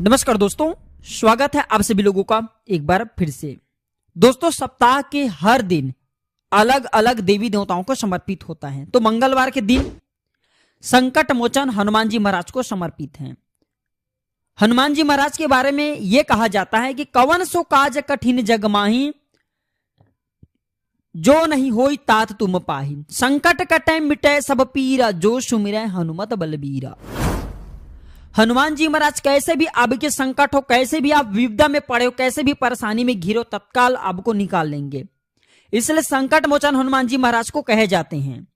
नमस्कार दोस्तों, स्वागत है आप सभी लोगों का एक बार फिर से। दोस्तों, सप्ताह के हर दिन अलग अलग देवी देवताओं को समर्पित होता है। तो मंगलवार के दिन संकट मोचन हनुमान जी महाराज को समर्पित है। हनुमान जी महाराज के बारे में यह कहा जाता है कि कवन सो काज कठिन जग माही, जो नहीं होई तात तुम पाही। संकट कटै मिटै सब पीरा, जो सुमिरै हनुमत बलबीरा। हनुमान जी महाराज कैसे भी आपके संकट हो, कैसे भी आप विपदा में पड़े हो, कैसे भी परेशानी में घिरो, तत्काल आपको निकाल लेंगे। इसलिए संकट मोचन हनुमान जी महाराज को कहे जाते हैं।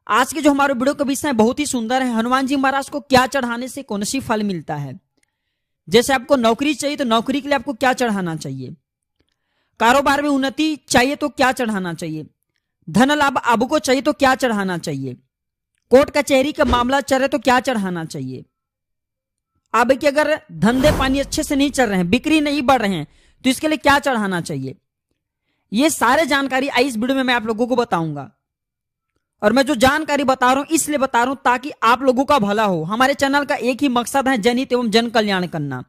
आज के जो हमारे वीडियो का विषय बहुत ही सुंदर है। हनुमान जी महाराज को क्या चढ़ाने से कौन सी फल मिलता है। जैसे आपको नौकरी चाहिए तो नौकरी के लिए आपको क्या चढ़ाना चाहिए, कारोबार में उन्नति चाहिए तो क्या चढ़ाना चाहिए, धन लाभ आपको चाहिए तो क्या चढ़ाना चाहिए, कोर्ट कचहरी का मामला चल रहा है तो क्या चढ़ाना चाहिए। आपके अगर धंधे पानी अच्छे से नहीं चल रहे हैं, बिक्री नहीं बढ़ रहे हैं, तो इसके लिए क्या चढ़ाना चाहिए। ये सारे जानकारी आज इस वीडियो में मैं आप लोगों को बताऊंगा। और मैं जो जानकारी बता रहा हूं इसलिए बता रहा हूं ताकि आप लोगों का भला हो। हमारे चैनल का एक ही मकसद है, जनहित एवं जन कल्याण करना।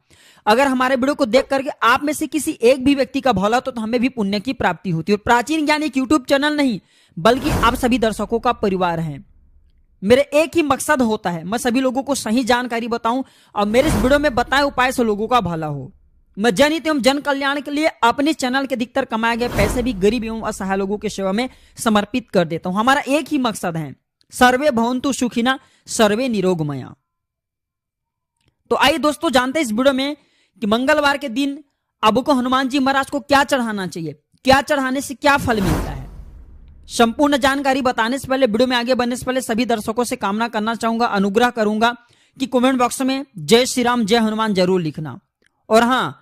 अगर हमारे वीडियो को देख करके आप में से किसी एक भी व्यक्ति का भला तो हमें भी पुण्य की प्राप्ति होती है। और प्राचीन ज्ञान एक यूट्यूब चैनल नहीं, बल्कि आप सभी दर्शकों का परिवार है। मेरे एक ही मकसद होता है, मैं सभी लोगों को सही जानकारी बताऊं और मेरे इस वीडियो में बताए उपाय से लोगों का भला हो। मैं जनहित एवं जन कल्याण के लिए अपने चैनल के अधिकतर कमाए गए पैसे भी गरीब एवं असहाय लोगों की सेवा में समर्पित कर देता हूं। हमारा एक ही मकसद है, सर्वे भवन्तु सुखिना सर्वे निरोगमया। तो आइए दोस्तों जानते हैं इस वीडियो में कि मंगलवार के दिन आपको हनुमान जी महाराज को क्या चढ़ाना चाहिए, क्या चढ़ाने से क्या फल मिलता है। संपूर्ण जानकारी बताने से पहले, वीडियो में आगे बढ़ने से पहले सभी दर्शकों से कामना करना चाहूंगा, अनुग्रह करूंगा कि कमेंट बॉक्स में जय श्री राम जय हनुमान जरूर लिखना। और हाँ,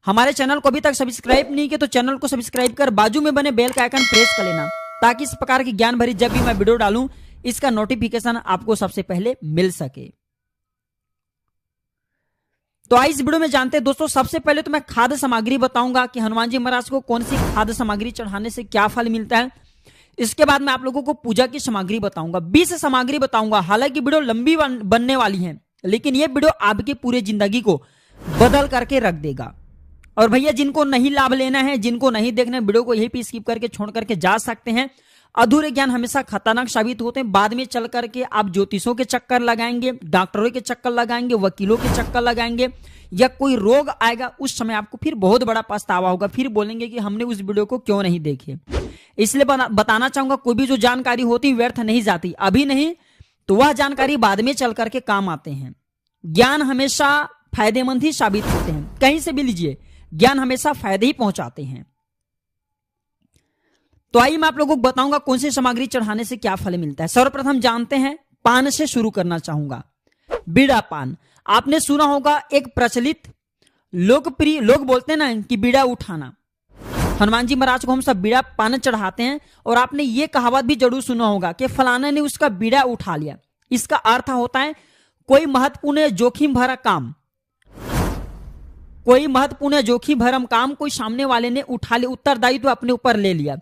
हमारे चैनल को अभी तक सब्सक्राइब नहीं किया तो चैनल को सब्सक्राइब कर बाजू में बने बेल का आइकन प्रेस कर लेना, ताकि इस प्रकार की ज्ञान भरी जब भी मैं वीडियो डालूं इसका नोटिफिकेशन आपको सबसे पहले मिल सके। तो आइए इस वीडियो में जानते हैं दोस्तों। सबसे पहले तो मैं खाद्य सामग्री बताऊंगा कि हनुमान जी महाराज को कौन सी खाद्य सामग्री चढ़ाने से क्या फल मिलता है। इसके बाद मैं आप लोगों को पूजा की सामग्री बताऊंगा, 20 सामग्री बताऊंगा। हालांकि वीडियो लंबी बनने वाली है, लेकिन यह वीडियो आपकी पूरी जिंदगी को बदल करके रख देगा। और भैया जिनको नहीं लाभ लेना है, जिनको नहीं देखना है, वीडियो को यहीं पे स्किप करके छोड़ करके जा सकते हैं। अधूरे ज्ञान हमेशा खतरनाक साबित होते हैं। बाद में चल करके आप ज्योतिषों के चक्कर लगाएंगे, डॉक्टरों के चक्कर लगाएंगे, वकीलों के चक्कर लगाएंगे, या कोई रोग आएगा, उस समय आपको फिर बहुत बड़ा पछतावा होगा। फिर बोलेंगे कि हमने उस वीडियो को क्यों नहीं देखे। इसलिए बताना चाहूंगा, कोई भी जो जानकारी होती व्यर्थ नहीं जाती। अभी नहीं तो वह जानकारी बाद में चल करके काम आते हैं। ज्ञान हमेशा फायदेमंद ही साबित होते हैं, कहीं से भी लीजिए, ज्ञान हमेशा फायदे ही पहुंचाते हैं। तो आइए मैं आप लोगों को बताऊंगा कौन सी सामग्री चढ़ाने से क्या फल मिलता है। सर्वप्रथम जानते हैं, पान से शुरू करना चाहूंगा। बीड़ा पान आपने सुना होगा, एक प्रचलित लोकप्रिय, लोग बोलते हैं ना कि बीड़ा उठाना। हनुमान जी महाराज को हम सब बीड़ा पान चढ़ाते हैं। और आपने ये कहावत भी जरूर सुना होगा कि फलाना ने उसका बीड़ा उठा लिया। इसका अर्थ होता है कोई महत्वपूर्ण जोखिम भरा काम, कोई महत्वपूर्ण जोखिम भरम काम कोई सामने वाले ने उठा लिया, उत्तरदायित्व अपने ऊपर ले लिया।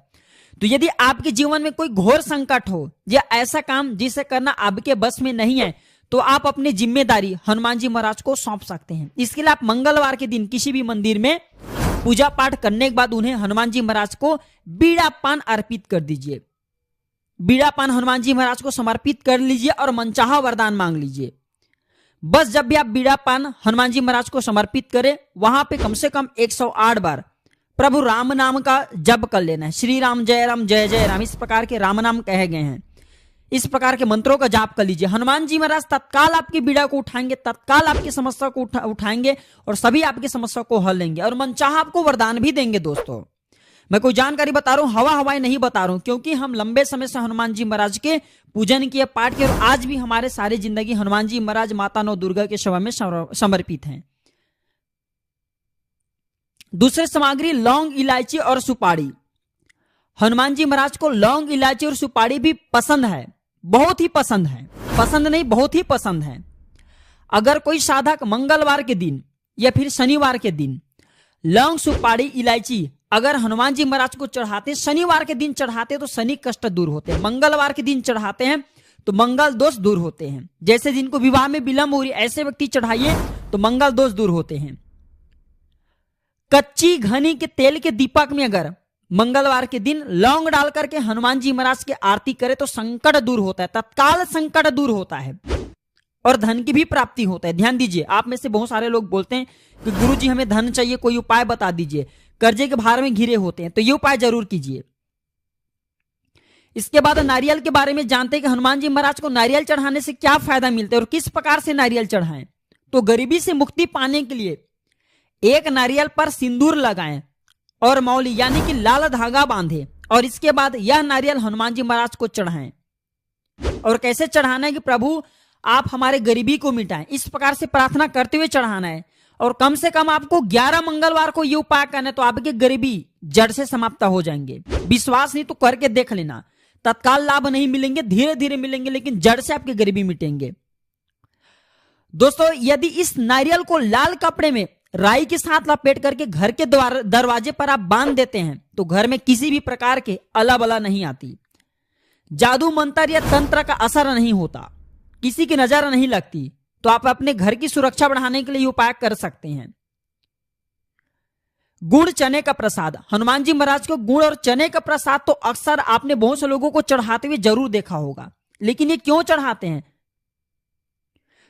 तो यदि आपके जीवन में कोई घोर संकट हो या ऐसा काम जिसे करना आपके बस में नहीं है, तो आप अपनी जिम्मेदारी हनुमान जी महाराज को सौंप सकते हैं। इसके लिए आप मंगलवार के दिन किसी भी मंदिर में पूजा पाठ करने के बाद उन्हें हनुमान जी महाराज को बीड़ा पान अर्पित कर दीजिए। बीड़ा पान हनुमान जी महाराज को समर्पित कर लीजिए और मनचाहा वरदान मांग लीजिए। बस जब भी आप बीड़ा पान हनुमान जी महाराज को समर्पित करें, वहां पे कम से कम 108 बार प्रभु राम नाम का जप कर लेना है। श्री राम जय जय राम, इस प्रकार के राम नाम कहे गए हैं। इस प्रकार के मंत्रों का जाप कर लीजिए। हनुमान जी महाराज तत्काल आपकी बीड़ा को उठाएंगे, तत्काल आपकी समस्या को उठाएंगे और सभी आपकी समस्या को हल लेंगे और मनचाहा आपको वरदान भी देंगे। दोस्तों, मैं कोई जानकारी बता रहा हूं, हवाई नहीं बता रहा हूं, क्योंकि हम लंबे समय से हनुमान जी महाराज के पूजन किए, पाठ किए और आज भी हमारे सारी जिंदगी हनुमान जी महाराज, माता नौ दुर्गा के सेवा में समर्पित हैं। दूसरी सामग्री लौंग, इलायची और सुपारी। हनुमान जी महाराज को लौंग, इलायची और सुपारी भी पसंद है, बहुत ही पसंद है। पसंद नहीं, बहुत ही पसंद है। अगर कोई साधक मंगलवार के दिन या फिर शनिवार के दिन लौंग, सुपारी, इलायची अगर हनुमान जी महाराज को चढ़ाते, शनिवार के दिन चढ़ाते तो शनि कष्ट दूर होते हैं, मंगलवार के दिन चढ़ाते हैं तो मंगल दोष दूर होते हैं। जैसे जिनको विवाह में विलंब हो रही ऐसे व्यक्ति चढ़ाइए तो मंगल दोष दूर होते हैं। कच्ची घनी के तेल के दीपक में अगर मंगलवार के दिन लौंग डाल करके हनुमान जी महाराज की आरती करे तो संकट दूर होता है, तत्काल संकट दूर होता है और धन की भी प्राप्ति होता है। ध्यान दीजिए, आप में से बहुत सारे लोग बोलते हैं कि गुरुजी हमें धन चाहिए, कोई उपाय बता दीजिए, कर्जे के भार में घिरे होते हैं, तो ये उपाय जरूर कीजिए। इसके बाद नारियल के बारे में जानते हैं कि हनुमान जी महाराज को नारियल चढ़ाने से क्या फायदा मिलता है और किस प्रकार से नारियल चढ़ाएं। तो गरीबी से मुक्ति पाने के लिए एक नारियल पर सिंदूर लगाएं और मौली यानी कि लाल धागा बांधे और इसके बाद यह नारियल हनुमान जी महाराज को चढ़ाएं। और कैसे चढ़ाना है कि प्रभु आप हमारे गरीबी को मिटाएं, इस प्रकार से प्रार्थना करते हुए चढ़ाना है। और कम से कम आपको 11 मंगलवार को यह उपाय करना है, तो आपकी गरीबी जड़ से समाप्त हो जाएंगे। विश्वास नहीं तो करके देख लेना, तत्काल लाभ नहीं मिलेंगे, धीरे धीरे मिलेंगे, लेकिन जड़ से आपकी गरीबी मिटेंगे। दोस्तों, यदि इस नारियल को लाल कपड़े में राई के साथ लपेट करके घर के दरवाजे पर आप बांध देते हैं तो घर में किसी भी प्रकार के अला बला नहीं आती, जादू मंत्र या तंत्र का असर नहीं होता, किसी की नजर नहीं लगती। तो आप अपने घर की सुरक्षा बढ़ाने के लिए उपाय कर सकते हैं। गुड़ चने का प्रसाद, हनुमान जी महाराज को गुड़ और चने का प्रसाद तो अक्सर आपने बहुत से लोगों को चढ़ाते हुए जरूर देखा होगा, लेकिन ये क्यों चढ़ाते हैं?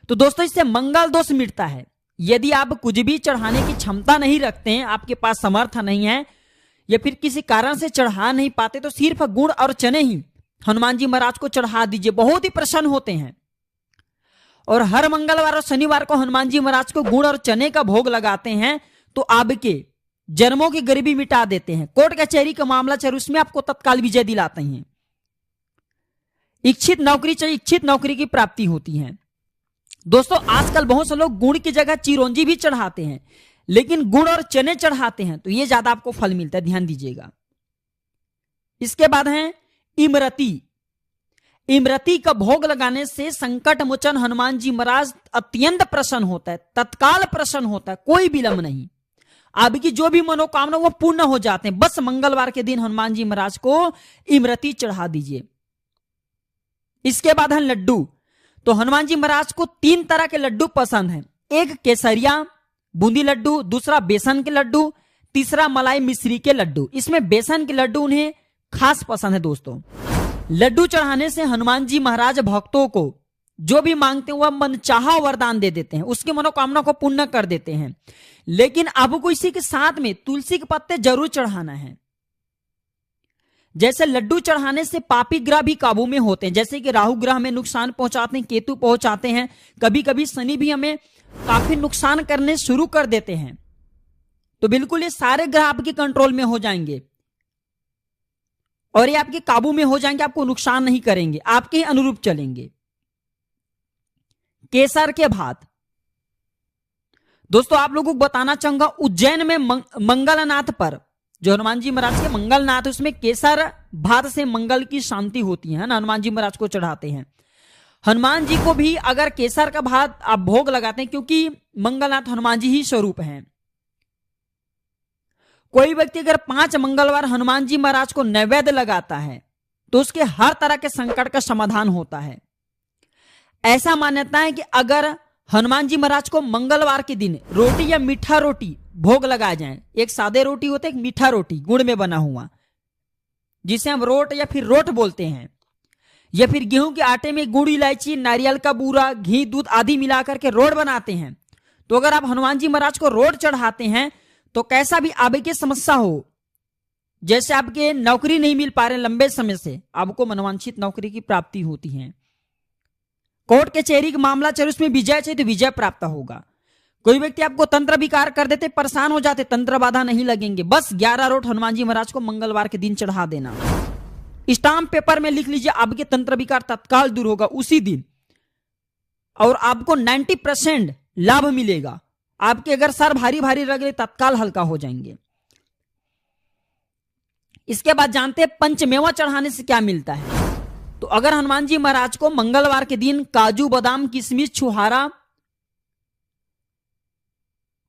तो दोस्तों, इससे मंगल दोष मिटता है। यदि आप कुछ भी चढ़ाने की क्षमता नहीं रखते हैं, आपके पास समर्थ नहीं है या फिर किसी कारण से चढ़ा नहीं पाते, तो सिर्फ गुड़ और चने ही हनुमान जी महाराज को चढ़ा दीजिए, बहुत ही प्रसन्न होते हैं। और हर मंगलवार और शनिवार को हनुमान जी महाराज को गुड़ और चने का भोग लगाते हैं तो आपके जन्मों की गरीबी मिटा देते हैं। कोर्ट कचहरी का मामला चल उसमें आपको तत्काल विजय दिलाते हैं। इच्छित नौकरी चाहिए, इच्छित नौकरी की प्राप्ति होती है। दोस्तों, आजकल बहुत से लोग गुड़ की जगह चिरौंजी भी चढ़ाते हैं, लेकिन गुड़ और चने चढ़ाते हैं तो यह ज्यादा आपको फल मिलता है, ध्यान दीजिएगा। इसके बाद है इमरती। इमरती का भोग लगाने से संकट मोचन हनुमान जी महाराज अत्यंत प्रसन्न होता है, तत्काल प्रसन्न होता है, कोई विलंब नहीं। आपकी जो भी मनोकामना वो पूर्ण हो जाते हैं। बस मंगलवार के दिन हनुमान जी महाराज को इमरती चढ़ा दीजिए। इसके बाद है लड्डू। तो हनुमान जी महाराज को 3 तरह के लड्डू पसंद हैं। एक केसरिया बूंदी लड्डू, दूसरा बेसन के लड्डू, तीसरा मलाई मिश्री के लड्डू। इसमें बेसन के लड्डू उन्हें खास पसंद है। दोस्तों, लड्डू चढ़ाने से हनुमान जी महाराज भक्तों को जो भी मांगते हैं वह मनचाहा वरदान दे देते हैं, उसकी मनोकामना को पूर्ण कर देते हैं। लेकिन आपको इसी के साथ में तुलसी के पत्ते जरूर चढ़ाना है। जैसे लड्डू चढ़ाने से पापी ग्रह भी काबू में होते हैं, जैसे कि राहु ग्रह में नुकसान पहुंचाते हैं, केतु पहुंचाते हैं, कभी कभी शनि भी हमें काफी नुकसान करने शुरू कर देते हैं। तो बिल्कुल ये सारे ग्रह आपके कंट्रोल में हो जाएंगे और ये आपके काबू में हो जाएंगे, आपको नुकसान नहीं करेंगे, आपके अनुरूप चलेंगे। केसर के भात। दोस्तों, आप लोगों को बताना चाहूंगा, उज्जैन में मंगलनाथ पर जो हनुमान जी महाराज के मंगलनाथ है उसमें केसर भात से मंगल की शांति होती है ना, हनुमान जी महाराज को चढ़ाते हैं। हनुमान जी को भी अगर केसर का भात आप भोग लगाते हैं, क्योंकि मंगलनाथ हनुमान जी ही स्वरूप हैं। कोई व्यक्ति अगर 5 मंगलवार हनुमान जी महाराज को नैवेद्य लगाता है तो उसके हर तरह के संकट का समाधान होता है। ऐसा मान्यता है कि अगर हनुमान जी महाराज को मंगलवार के दिन रोटी या मीठा रोटी भोग लगाया जाए, एक सादे रोटी होते, एक मीठा रोटी गुड़ में बना हुआ जिसे हम रोट या फिर रोट बोलते हैं, या फिर गेहूं के आटे में गुड़, इलायची, नारियल का बूरा, घी, दूध आदि मिलाकर के रोट बनाते हैं। तो अगर आप हनुमान जी महाराज को रोट चढ़ाते हैं तो कैसा भी आपकी समस्या हो, जैसे आपके नौकरी नहीं मिल पा रहे लंबे समय से, आपको मनोवांछित नौकरी की प्राप्ति होती है। कोर्ट कचहरी का मामला चल उसमें विजय चाहिए तो विजय प्राप्त होगा। कोई व्यक्ति आपको तंत्र विकार कर देते, परेशान हो जाते, तंत्र बाधा नहीं लगेंगे। बस 11 रोट हनुमान जी महाराज को मंगलवार के दिन चढ़ा देना। स्टाम्प पेपर में लिख लीजिए, आपके तंत्र विकार तत्काल दूर होगा उसी दिन और आपको 90% लाभ मिलेगा। आपके अगर सर भारी भारी लग रहे तत्काल हल्का हो जाएंगे। इसके बाद जानते हैं पंचमेवा चढ़ाने से क्या मिलता है। तो अगर हनुमान जी महाराज को मंगलवार के दिन काजू, बादाम, किशमिश, छुहारा,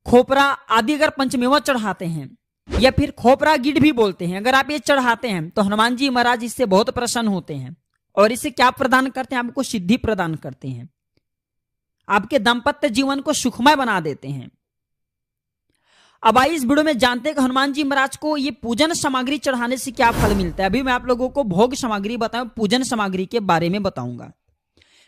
खोपरा आदि अगर पंचमेवा चढ़ाते हैं, या फिर खोपरा गिड़ भी बोलते हैं, अगर आप ये चढ़ाते हैं तो हनुमान जी महाराज इससे बहुत प्रसन्न होते हैं। और इसे क्या प्रदान करते हैं? आपको सिद्धि प्रदान करते हैं। आपके दाम्पत्य जीवन को सुखमय बना देते हैं। अब आइए इस वीडियो में जानते हैं कि हनुमान जी महाराज को ये पूजन सामग्री चढ़ाने से क्या फल मिलता है। अभी मैं आप लोगों को भोग सामग्री बताऊं, पूजन सामग्री के बारे में बताऊंगा।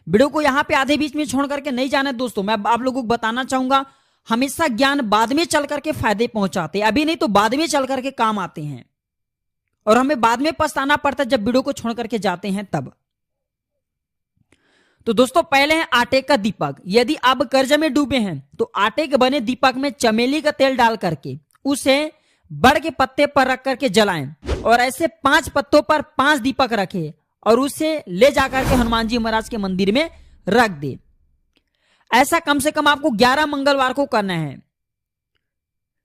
वीडियो को यहाँ पे आधे बीच में छोड़ करके नहीं जाना दोस्तों। मैं आप लोगों को बताना चाहूंगा, हमेशा ज्ञान बाद में चल करके फायदे पहुंचाते हैं, अभी नहीं तो बाद में चल करके काम आते हैं, और हमें बाद में पछताना पड़ता है जब वीडियो को छोड़ करके जाते हैं तब। तो दोस्तों पहले है आटे का दीपक। यदि आप कर्ज में डूबे हैं तो आटे के बने दीपक में चमेली का तेल डाल करके उसे बड़ के पत्ते पर रख करके जलाएं, और ऐसे 5 पत्तों पर 5 दीपक रखे और उसे ले जाकर के हनुमान जी महाराज के मंदिर में रख दे। ऐसा कम से कम आपको 11 मंगलवार को करना है।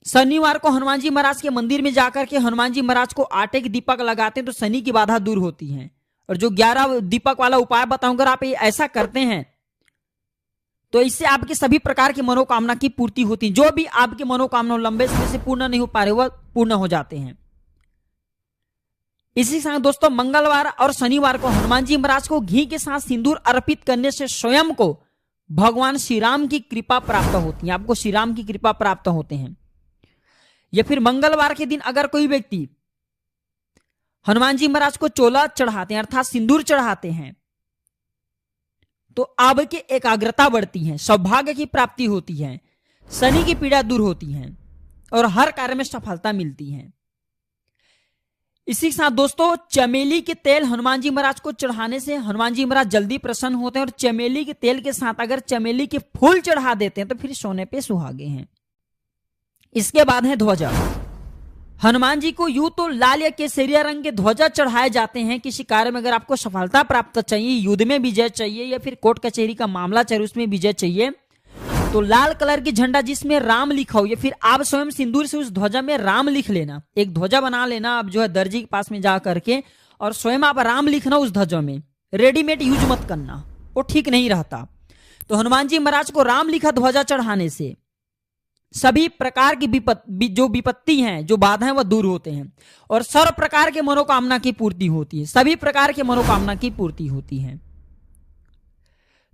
शनिवार को हनुमान जी महाराज के मंदिर में जाकर के हनुमान जी महाराज को आटे के दीपक लगाते हैं तो शनि की बाधा दूर होती है। और जो 11 दीपक वाला उपाय बताऊंगा, अगर आप ऐसा करते हैं तो इससे आपके सभी प्रकार की मनोकामना की पूर्ति होती है। जो भी आपकी मनोकामना लंबे समय से पूर्ण नहीं हो पा रहे वह पूर्ण हो जाते हैं। इसी साथ दोस्तों मंगलवार और शनिवार को हनुमान जी महाराज को घी के साथ सिंदूर अर्पित करने से स्वयं को भगवान श्री राम की कृपा प्राप्त होती है, आपको श्री राम की कृपा प्राप्त होते हैं। या फिर मंगलवार के दिन अगर कोई व्यक्ति हनुमान जी महाराज को चोला चढ़ाते हैं अर्थात सिंदूर चढ़ाते हैं तो आपकी एकाग्रता बढ़ती है, सौभाग्य की प्राप्ति होती है, शनि की पीड़ा दूर होती है और हर कार्य में सफलता मिलती है। इसी के साथ दोस्तों चमेली के तेल हनुमान जी महाराज को चढ़ाने से हनुमान जी महाराज जल्दी प्रसन्न होते हैं, और चमेली के तेल के साथ अगर चमेली के फूल चढ़ा देते हैं तो फिर सोने पे सुहागे हैं। इसके बाद है ध्वजा। हनुमान जी को यूं तो लाल या केसरिया रंग के ध्वजा चढ़ाए जाते हैं। किसी कार्य में अगर आपको सफलता प्राप्त चाहिए, युद्ध में विजय चाहिए या फिर कोर्ट कचहरी का मामला चाहिए उसमें विजय चाहिए, तो लाल कलर की झंडा जिसमें राम लिखा हो या फिर आप स्वयं सिंदूर से उस ध्वजा में राम लिख लेना। एक ध्वजा बना लेना आप जो है दर्जी के पास में जा करके, और स्वयं आप राम लिखना उस ध्वजा में। रेडीमेड यूज मत करना, वो ठीक नहीं रहता। तो हनुमान जी महाराज को राम लिखा ध्वजा चढ़ाने से सभी प्रकार की जो विपत्ति हैं, जो बाधाएं वह दूर होते हैं और सर्व प्रकार के मनोकामना की पूर्ति होती है, सभी प्रकार के मनोकामना की पूर्ति होती है।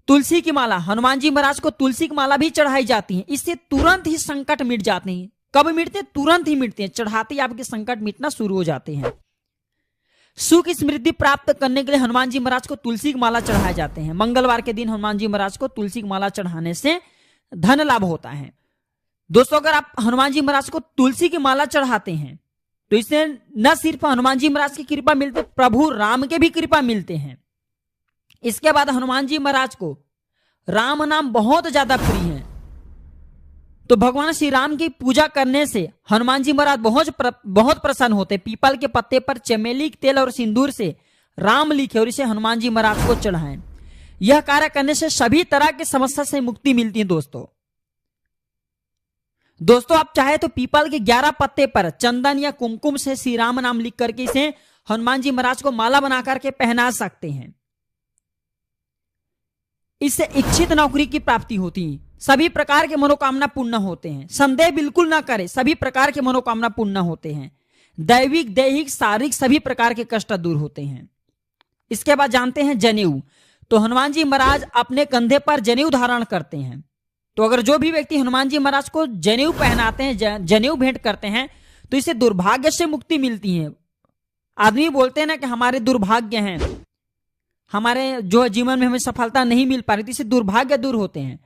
तुलसी की माला, हनुमान जी महाराज को तुलसी की माला भी चढ़ाई जाती है। इससे तुरंत ही संकट मिट जाते हैं। कब मिटते हैं? तुरंत ही मिटते हैं। चढ़ाते ही आपके संकट मिटना शुरू हो जाते हैं। सुख समृद्धि प्राप्त करने के लिए हनुमान जी महाराज को तुलसी की माला चढ़ाए जाते हैं। मंगलवार के दिन हनुमान जी महाराज को तुलसी की माला चढ़ाने से धन लाभ होता है। दोस्तों अगर आप हनुमान जी महाराज को तुलसी की माला चढ़ाते हैं तो इससे न सिर्फ हनुमान जी महाराज की कृपा मिलती, प्रभु राम के भी कृपा मिलते हैं। इसके बाद हनुमान जी महाराज को राम नाम बहुत ज्यादा प्रिय है, तो भगवान श्री राम की पूजा करने से हनुमान जी महाराज बहुत प्रसन्न होते। पीपल के पत्ते पर चमेली के तेल और सिंदूर से राम लिखे और इसे हनुमान जी महाराज को चढ़ाएं। यह कार्य करने से सभी तरह की समस्या से मुक्ति मिलती है। दोस्तों आप चाहे तो पीपल के 11 पत्ते पर चंदन या कुमकुम से श्री राम नाम लिख करके इसे हनुमान जी महाराज को माला बना करके पहना सकते हैं। इससे इच्छित नौकरी की प्राप्ति होती है, सभी प्रकार के मनोकामना पूर्ण होते हैं। संदेह बिल्कुल ना करें, सभी प्रकार के मनोकामना पूर्ण होते हैं। दैविक दैहिक शारीरिक सभी प्रकार के कष्ट दूर होते हैं। इसके बाद जानते हैं जनेऊ। तो हनुमान जी महाराज अपने कंधे पर जनेऊ धारण करते हैं। तो अगर जो भी व्यक्ति हनुमान जी महाराज को जनेऊ पहनाते हैं, जनेऊ भेंट करते हैं, तो इससे दुर्भाग्य से मुक्ति मिलती है। आदमी बोलते हैं ना कि हमारे दुर्भाग्य हैं, हमारे जो जीवन में हमें सफलता नहीं मिल पा रही, तो इससे दुर्भाग्य दूर होते हैं।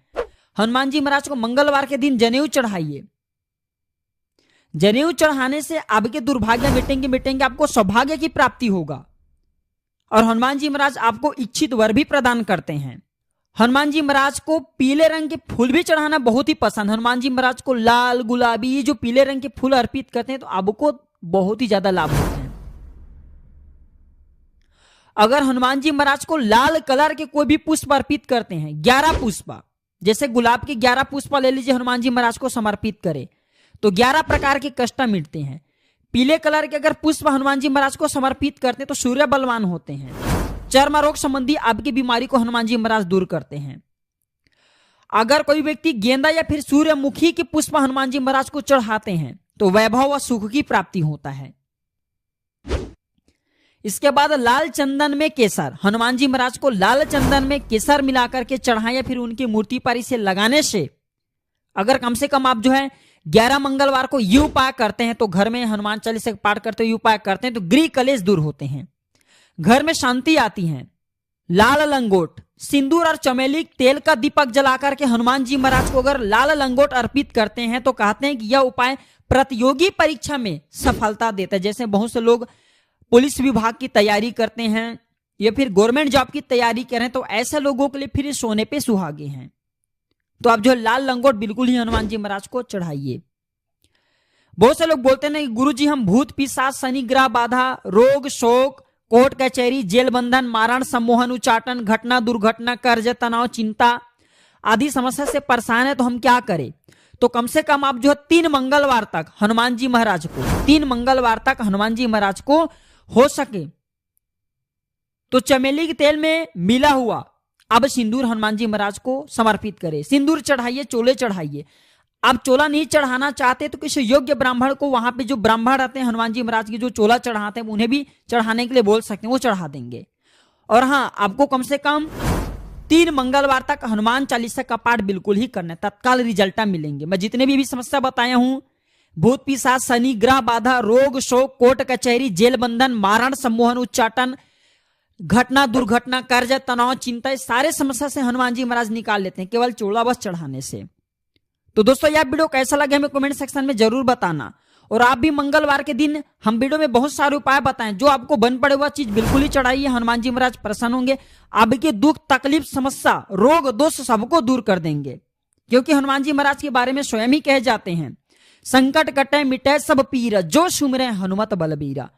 हनुमान जी महाराज को मंगलवार के दिन जनेऊ चढ़ाइए। जनेऊ चढ़ाने से आपके दुर्भाग्य मिटेंगे, आपको सौभाग्य की प्राप्ति होगा। और हनुमान जी महाराज आपको इच्छित वर भी प्रदान करते हैं। हनुमान जी महाराज को पीले रंग के फूल भी चढ़ाना बहुत ही पसंद। हनुमान जी महाराज को लाल गुलाबी ये जो पीले रंग के फूल अर्पित करते हैं तो आपको बहुत ही ज्यादा लाभ होते हैं। अगर हनुमान जी महाराज को लाल कलर के कोई भी पुष्प अर्पित करते हैं, 11 पुष्प, जैसे गुलाब के 11 पुष्प ले लीजिए, हनुमान जी महाराज को समर्पित करें तो 11 प्रकार के कष्ट मिटते हैं। पीले कलर के अगर पुष्प हनुमान जी महाराज को समर्पित करते हैं तो सूर्य बलवान होते हैं। चर्म रोग संबंधी आपकी बीमारी को हनुमान जी महाराज दूर करते हैं। अगर कोई व्यक्ति गेंदा या फिर सूर्यमुखी के पुष्प हनुमान जी महाराज को चढ़ाते हैं तो वैभव व सुख की प्राप्ति होता है। इसके बाद लाल चंदन में केसर, हनुमान जी महाराज को लाल चंदन में केसर मिलाकर के चढ़ाएं या फिर उनकी मूर्ति पर इसे लगाने से अगर कम से कम आप जो है 11 मंगलवार को ये उपाय करते हैं तो घर में हनुमान चालीसा का पाठ करते हुए उपाय करते हैं तो गृह कलेश दूर होते हैं, घर में शांति आती है। लाल लंगोट, सिंदूर और चमेली तेल का दीपक जलाकर के हनुमान जी महाराज को अगर लाल लंगोट अर्पित करते हैं तो कहते हैं कि यह उपाय प्रतियोगी परीक्षा में सफलता देता है। जैसे बहुत से लोग पुलिस विभाग की तैयारी करते हैं या फिर गवर्नमेंट जॉब की तैयारी करें तो ऐसे लोगों के लिए फिर सोने पे सुहागे हैं। तो आप जो लाल लंगोट बिल्कुल ही हनुमान जी महाराज को चढ़ाइए। बहुत से लोग बोलते हैं गुरु जी हम भूत पिशाच शनि ग्रह बाधा रोग शोक कोर्ट कचहरी जेल बंधन मारण सम्मोहन उच्चाटन घटना दुर्घटना कर्ज तनाव चिंता आदि समस्या से परेशान है तो हम क्या करें। तो कम से कम आप जो 3 मंगलवार तक हनुमान जी महाराज को 3 मंगलवार तक हनुमान जी महाराज को हो सके तो चमेली के तेल में मिला हुआ अब सिंदूर हनुमान जी महाराज को समर्पित करें। सिंदूर चढ़ाइए, चोले चढ़ाइए। आप चोला नहीं चढ़ाना चाहते तो किसी योग्य ब्राह्मण को, वहां पे जो ब्राह्मण रहते हैं हनुमान जी महाराज की जो चोला चढ़ाते हैं उन्हें भी चढ़ाने के लिए बोल सकते हैं, वो चढ़ा देंगे। और हाँ, आपको कम से कम 3 मंगलवार तक हनुमान चालीसा का पाठ बिल्कुल ही करना है, तत्काल रिजल्ट मिलेंगे। मैं जितने भी समस्या बताया हूं, भूत पिशाच शनि ग्रह बाधा रोग शोक कोर्ट कचहरी जेल बंधन मारण सम्मोहन उच्चाटन घटना दुर्घटना कर्ज तनाव चिंता, इस सारे समस्या से हनुमान जी महाराज निकाल लेते हैं केवल चोला बस चढ़ाने से। तो दोस्तों यह वीडियो कैसा लगे हमें कमेंट सेक्शन में जरूर बताना। और आप भी मंगलवार के दिन हम वीडियो में बहुत सारे उपाय बताएं, जो आपको बन पड़े हुआ चीज बिल्कुल ही चढ़ाइए, हनुमान जी महाराज प्रसन्न होंगे। आपके दुख तकलीफ समस्या रोग दोष सबको दूर कर देंगे, क्योंकि हनुमान जी महाराज के बारे में स्वयं ही कहे जाते हैं संकट कटे मिटे सब पीर जो सुमिरै हनुमत बलबीरा।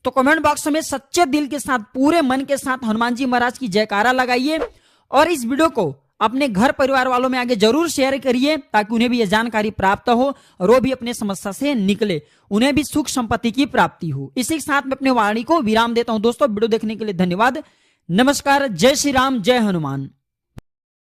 तो कमेंट बॉक्स में सच्चे दिल के साथ पूरे मन के साथ हनुमान जी महाराज की जयकारा लगाइए और इस वीडियो को अपने घर परिवार वालों में आगे जरूर शेयर करिए ताकि उन्हें भी यह जानकारी प्राप्त हो और वो भी अपने समस्या से निकले, उन्हें भी सुख संपत्ति की प्राप्ति हो। इसी के साथ मैं अपने वाणी को विराम देता हूं। दोस्तों वीडियो देखने के लिए धन्यवाद। नमस्कार। जय श्री राम, जय हनुमान।